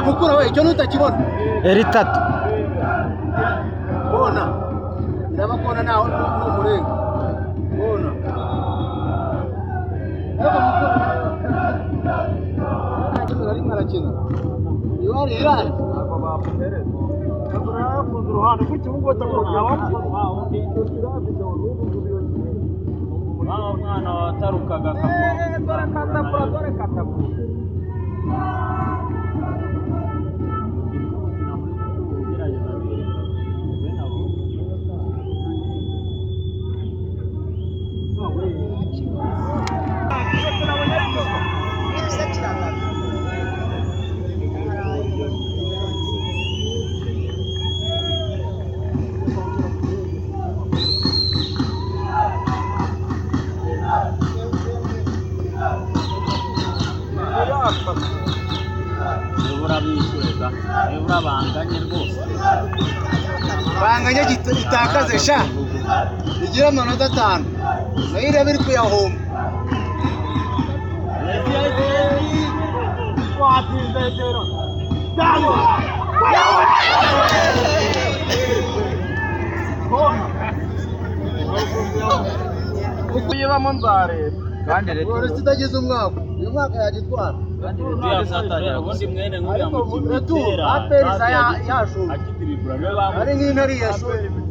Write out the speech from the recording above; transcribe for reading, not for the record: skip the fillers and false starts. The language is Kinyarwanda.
Mukura we cyo nutakibona eritatu bona ndabakona naho n'umurenga bona ari marakina yari Hilal ruhande ku kibuga mwana watarukaga dore katabura banganye rwose banganye gitakaze sha igira amanota 5 nayo biri kuyahomba uko yibamo nzare kandi rero tutagize umwaka uyu mwaka yagitwara kandi rero yasatanira ubundi mwene nk'uya mu Aperiza yashuka akidiribura ari nk'intari yashuka